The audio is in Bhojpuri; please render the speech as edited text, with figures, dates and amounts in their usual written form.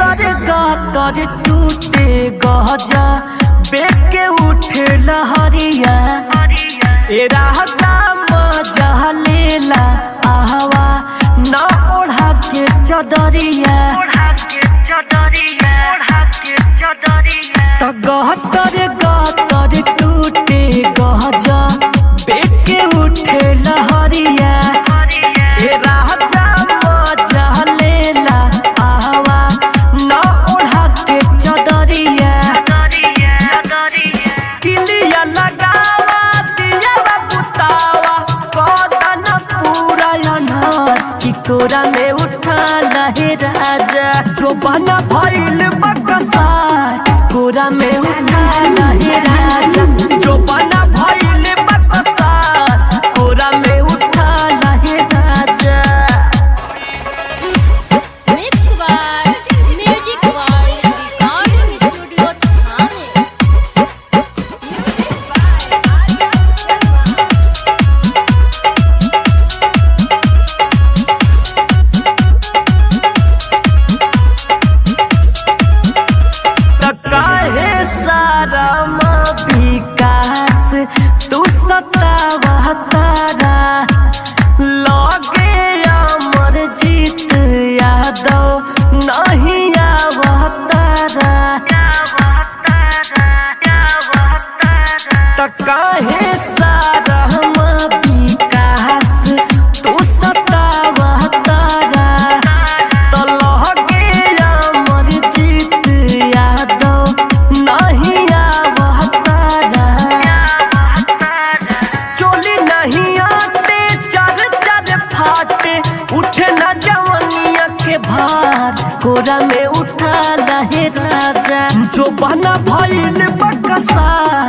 गातर टूटे गजा बेके उठे लहरिया ए राजा मजा लेला आहवा ना ओढ़ा के चदरिया तो गातर टूटे गजा बेके उठे लहरिया ए राजा मजा लेला आहवा ना ओढ़ा के चदरिया किलिया लगावा दिया बुतावा कदन पूरा अनार की कोरा में उठा लहे राजा जो बना भइल बकसार कोरा में उठा लहे राजा जो बना भइल बकसार कोरा में उठा लहे राजा। Mix by Music World Recording Studio Thane। काहे सारा विकास तू सतावा तारा लगे अमर जीत यादव नहीं आवा तारा त काहे सारा विकास तू सतावा तारा त लगे अमर जीत यादव नहीं आवा तारा चोली नहीं आते चर चर फाटे उठे न जवनिया के भार कोरा में उठा लहे राजा जो बना भइल बकसार